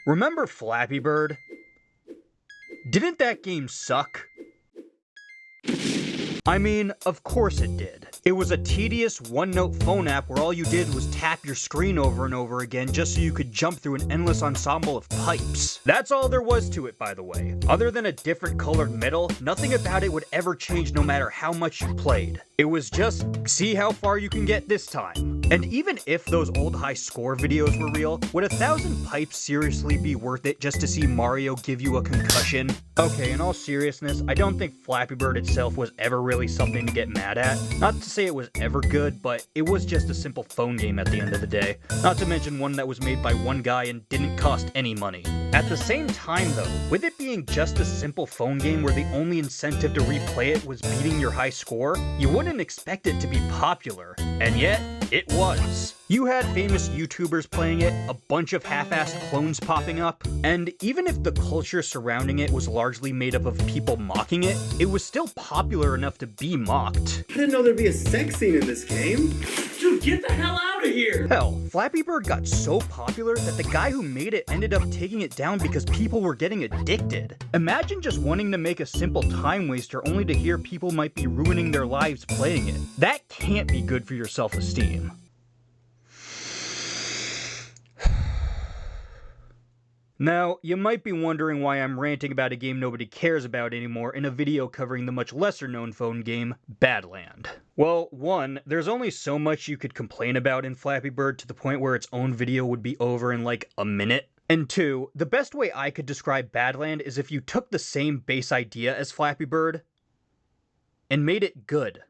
Remember Flappy Bird? Didn't that game suck? I mean, of course it did. It was a tedious one-note phone app where all you did was tap your screen over and over again just so you could jump through an endless ensemble of pipes. That's all there was to it, by the way. Other than a different colored middle, nothing about it would ever change no matter how much you played. It was just, see how far you can get this time. And even if those old high score videos were real, would 1,000 pipes seriously be worth it just to see Mario give you a concussion? Okay, in all seriousness, I don't think Flappy Bird itself was ever really something to get mad at. Not to say it was ever good, but it was just a simple phone game at the end of the day. Not to mention one that was made by one guy and didn't cost any money. At the same time though, with it being just a simple phone game where the only incentive to replay it was beating your high score, you wouldn't expect it to be popular. And yet, it was. You had famous YouTubers playing it, a bunch of half-assed clones popping up, and even if the culture surrounding it was largely made up of people mocking it, it was still popular enough to be mocked. I didn't know there'd be a sex scene in this game. Dude, get the hell out of here! Hell, Flappy Bird got so popular that the guy who made it ended up taking it down because people were getting addicted. Imagine just wanting to make a simple time waster only to hear people might be ruining their lives playing it. That can't be good for your self-esteem. Now, you might be wondering why I'm ranting about a game nobody cares about anymore in a video covering the much lesser known phone game, Badland. Well, one, there's only so much you could complain about in Flappy Bird to the point where its own video would be over in like a minute. And two, the best way I could describe Badland is if you took the same base idea as Flappy Bird and made it good.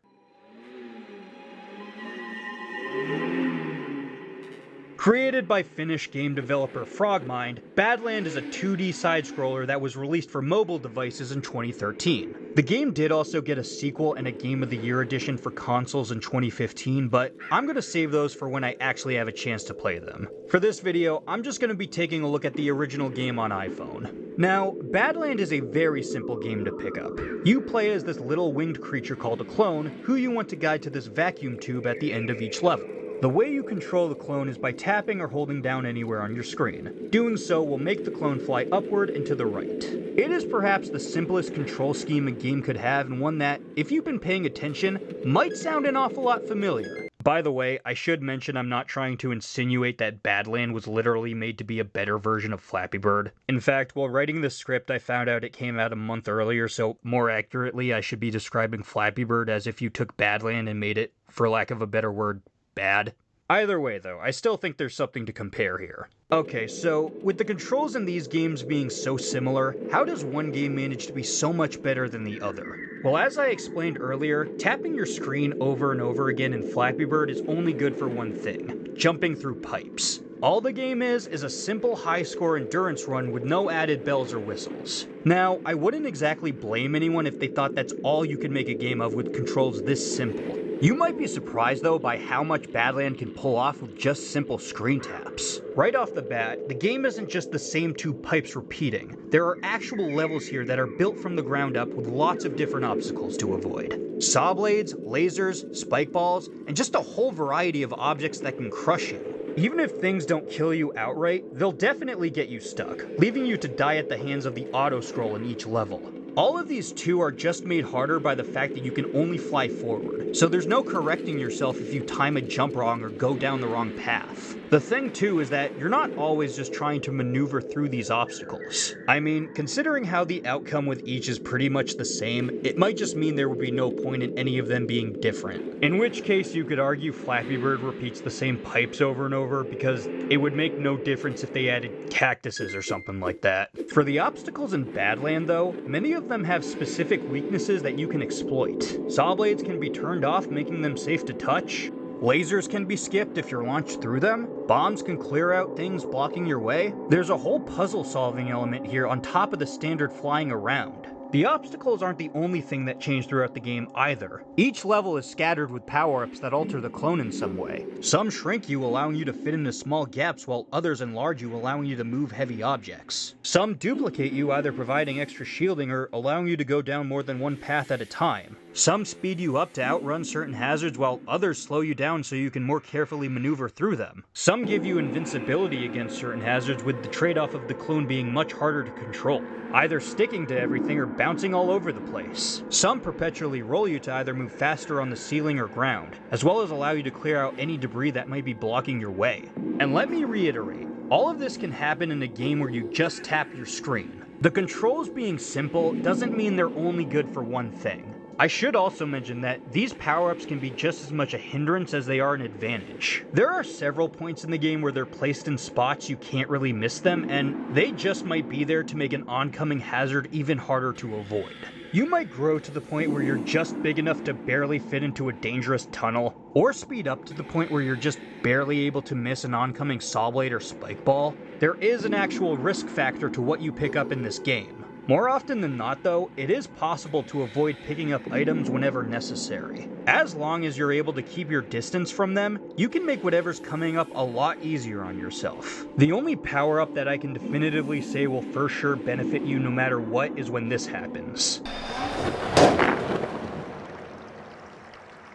Created by Finnish game developer Frogmind, Badland is a 2D side-scroller that was released for mobile devices in 2013. The game did also get a sequel and a Game of the Year edition for consoles in 2015, but I'm going to save those for when I actually have a chance to play them. For this video, I'm just going to be taking a look at the original game on iPhone. Now, Badland is a very simple game to pick up. You play as this little winged creature called a clone, who you want to guide to this vacuum tube at the end of each level. The way you control the clone is by tapping or holding down anywhere on your screen. Doing so will make the clone fly upward and to the right. It is perhaps the simplest control scheme a game could have, and one that, if you've been paying attention, might sound an awful lot familiar. By the way, I should mention I'm not trying to insinuate that Badland was literally made to be a better version of Flappy Bird. In fact, while writing this script, I found out it came out a month earlier, so more accurately, I should be describing Flappy Bird as if you took Badland and made it, for lack of a better word, bad. Either way though, I still think there's something to compare here. Okay, so with the controls in these games being so similar, how does one game manage to be so much better than the other? Well, as I explained earlier, tapping your screen over and over again in Flappy Bird is only good for one thing: jumping through pipes. All the game is a simple high-score endurance run with no added bells or whistles. Now, I wouldn't exactly blame anyone if they thought that's all you could make a game of with controls this simple. You might be surprised though by how much Badland can pull off with just simple screen taps. Right off the bat, the game isn't just the same two pipes repeating. There are actual levels here that are built from the ground up with lots of different obstacles to avoid. Saw blades, lasers, spike balls, and just a whole variety of objects that can crush you. Even if things don't kill you outright, they'll definitely get you stuck, leaving you to die at the hands of the auto-scroll in each level. All of these too are just made harder by the fact that you can only fly forward, so there's no correcting yourself if you time a jump wrong or go down the wrong path. The thing too is that you're not always just trying to maneuver through these obstacles. I mean, considering how the outcome with each is pretty much the same, it might just mean there would be no point in any of them being different. In which case you could argue Flappy Bird repeats the same pipes over and over because it would make no difference if they added cactuses or something like that. For the obstacles in Badland though, many of them have specific weaknesses that you can exploit. Saw blades can be turned off, making them safe to touch. Lasers can be skipped if you're launched through them. Bombs can clear out things blocking your way. There's a whole puzzle solving element here on top of the standard flying around. The obstacles aren't the only thing that change throughout the game either. Each level is scattered with power-ups that alter the clone in some way. Some shrink you, allowing you to fit into small gaps, while others enlarge you, allowing you to move heavy objects. Some duplicate you, either providing extra shielding or allowing you to go down more than one path at a time. Some speed you up to outrun certain hazards while others slow you down so you can more carefully maneuver through them. Some give you invincibility against certain hazards with the trade-off of the clone being much harder to control, either sticking to everything or bouncing all over the place. Some perpetually roll you to either move faster on the ceiling or ground, as well as allow you to clear out any debris that might be blocking your way. And let me reiterate, all of this can happen in a game where you just tap your screen. The controls being simple doesn't mean they're only good for one thing. I should also mention that these power-ups can be just as much a hindrance as they are an advantage. There are several points in the game where they're placed in spots you can't really miss them, and they just might be there to make an oncoming hazard even harder to avoid. You might grow to the point where you're just big enough to barely fit into a dangerous tunnel, or speed up to the point where you're just barely able to miss an oncoming saw blade or spike ball. There is an actual risk factor to what you pick up in this game. More often than not though, it is possible to avoid picking up items whenever necessary. As long as you're able to keep your distance from them, you can make whatever's coming up a lot easier on yourself. The only power-up that I can definitively say will for sure benefit you no matter what is when this happens.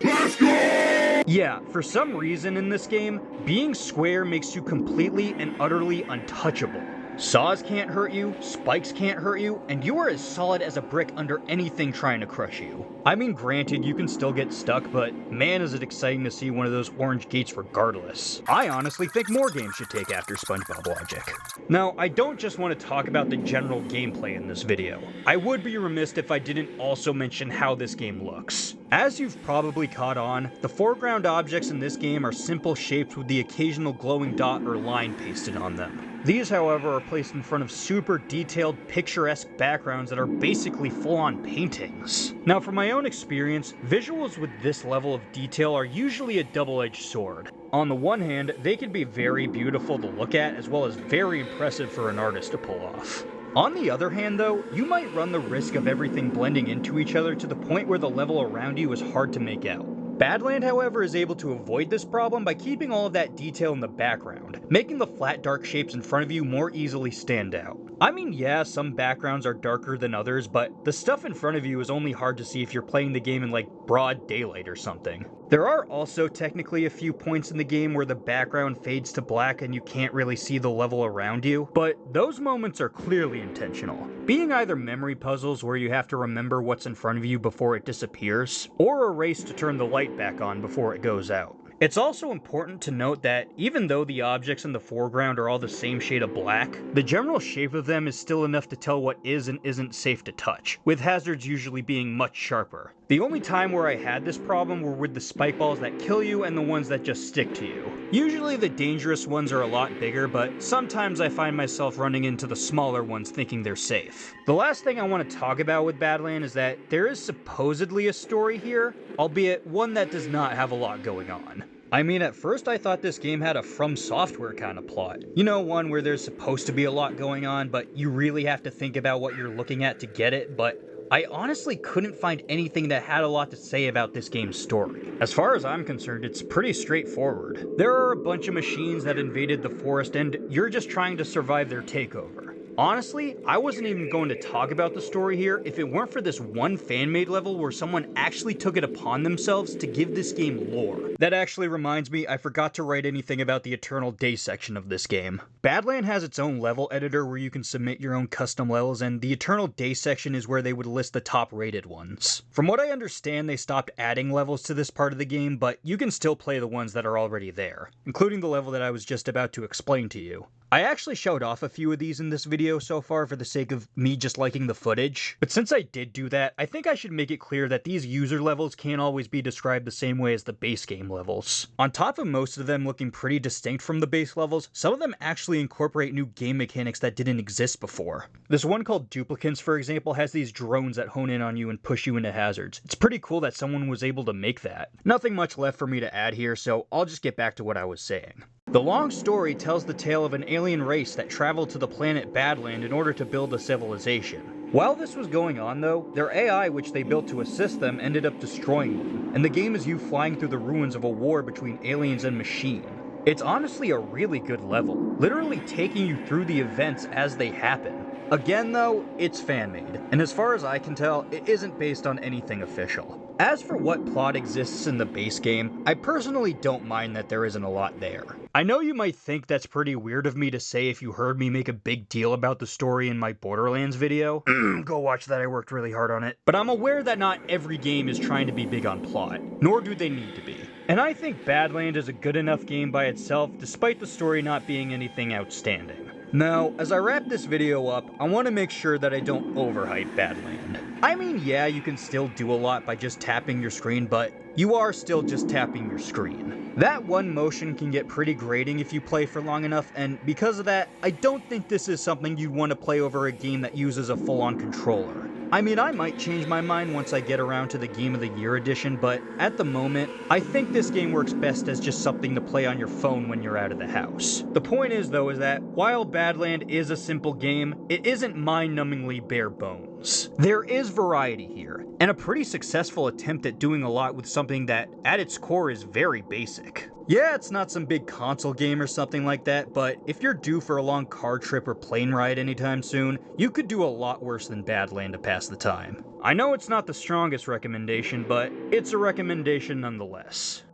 Let's go! Yeah, for some reason in this game, being square makes you completely and utterly untouchable. Saws can't hurt you, spikes can't hurt you, and you are as solid as a brick under anything trying to crush you. I mean, granted, you can still get stuck, but man is it exciting to see one of those orange gates regardless. I honestly think more games should take after SpongeBob logic. Now, I don't just want to talk about the general gameplay in this video. I would be remiss if I didn't also mention how this game looks. As you've probably caught on, the foreground objects in this game are simple shapes with the occasional glowing dot or line pasted on them. These, however, are placed in front of super detailed, picturesque backgrounds that are basically full-on paintings. Now, from my own experience, visuals with this level of detail are usually a double-edged sword. On the one hand, they can be very beautiful to look at, as well as very impressive for an artist to pull off. On the other hand though, you might run the risk of everything blending into each other to the point where the level around you is hard to make out. Badland, however, is able to avoid this problem by keeping all of that detail in the background, making the flat dark shapes in front of you more easily stand out. I mean, yeah, some backgrounds are darker than others, but the stuff in front of you is only hard to see if you're playing the game in like broad daylight or something. There are also technically a few points in the game where the background fades to black and you can't really see the level around you, but those moments are clearly intentional, being either memory puzzles where you have to remember what's in front of you before it disappears, or a race to turn the light back on before it goes out. It's also important to note that even though the objects in the foreground are all the same shade of black, the general shape of them is still enough to tell what is and isn't safe to touch, with hazards usually being much sharper. The only time where I had this problem were with the spike balls that kill you and the ones that just stick to you. Usually the dangerous ones are a lot bigger, but sometimes I find myself running into the smaller ones thinking they're safe. The last thing I want to talk about with Badland is that there is supposedly a story here, albeit one that does not have a lot going on. I mean, at first I thought this game had a From Software kind of plot. You know, one where there's supposed to be a lot going on, but you really have to think about what you're looking at to get it, but I honestly couldn't find anything that had a lot to say about this game's story. As far as I'm concerned, it's pretty straightforward. There are a bunch of machines that invaded the forest and you're just trying to survive their takeover. Honestly, I wasn't even going to talk about the story here if it weren't for this one fan-made level where someone actually took it upon themselves to give this game lore. That actually reminds me, I forgot to write anything about the Eternal Day section of this game. Badland has its own level editor where you can submit your own custom levels, and the Eternal Day section is where they would list the top rated ones. From what I understand, they stopped adding levels to this part of the game, but you can still play the ones that are already there, including the level that I was just about to explain to you. I actually showed off a few of these in this video so far for the sake of me just liking the footage, but since I did do that, I think I should make it clear that these user levels can't always be described the same way as the base game levels. On top of most of them looking pretty distinct from the base levels, some of them actually incorporate new game mechanics that didn't exist before. This one called Duplicants, for example, has these drones that hone in on you and push you into hazards. It's pretty cool that someone was able to make that. Nothing much left for me to add here, so I'll just get back to what I was saying. The long story tells the tale of an alien race that traveled to the planet Badland in order to build a civilization. While this was going on though, their AI which they built to assist them ended up destroying them, and the game is you flying through the ruins of a war between aliens and machine. It's honestly a really good level, literally taking you through the events as they happen. Again though, it's fan-made, and as far as I can tell, it isn't based on anything official. As for what plot exists in the base game, I personally don't mind that there isn't a lot there. I know you might think that's pretty weird of me to say if you heard me make a big deal about the story in my Borderlands video. Go watch that, I worked really hard on it. But I'm aware that not every game is trying to be big on plot, nor do they need to be. And I think Badland is a good enough game by itself, despite the story not being anything outstanding. Now, as I wrap this video up, I want to make sure that I don't overhype Badland. I mean, yeah, you can still do a lot by just tapping your screen, but you are still just tapping your screen. That one motion can get pretty grating if you play for long enough, and because of that, I don't think this is something you'd want to play over a game that uses a full-on controller. I mean, I might change my mind once I get around to the Game of the Year edition, but at the moment, I think this game works best as just something to play on your phone when you're out of the house. The point is, though, is that while Badland is a simple game, it isn't mind-numbingly bare bones. There is variety here, and a pretty successful attempt at doing a lot with something that, at its core, is very basic. Yeah, it's not some big console game or something like that, but if you're due for a long car trip or plane ride anytime soon, you could do a lot worse than Badland to pass the time. I know it's not the strongest recommendation, but it's a recommendation nonetheless.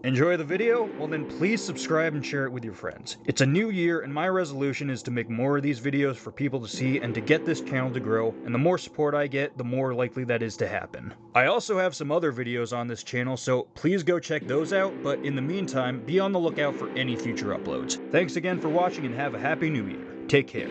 Enjoy the video? Well then please subscribe and share it with your friends. It's a new year and my resolution is to make more of these videos for people to see and to get this channel to grow, and the more support I get, the more likely that is to happen. I also have some other videos on this channel, so please go check those out, but in the meantime, be on the lookout for any future uploads. Thanks again for watching and have a happy new year. Take care.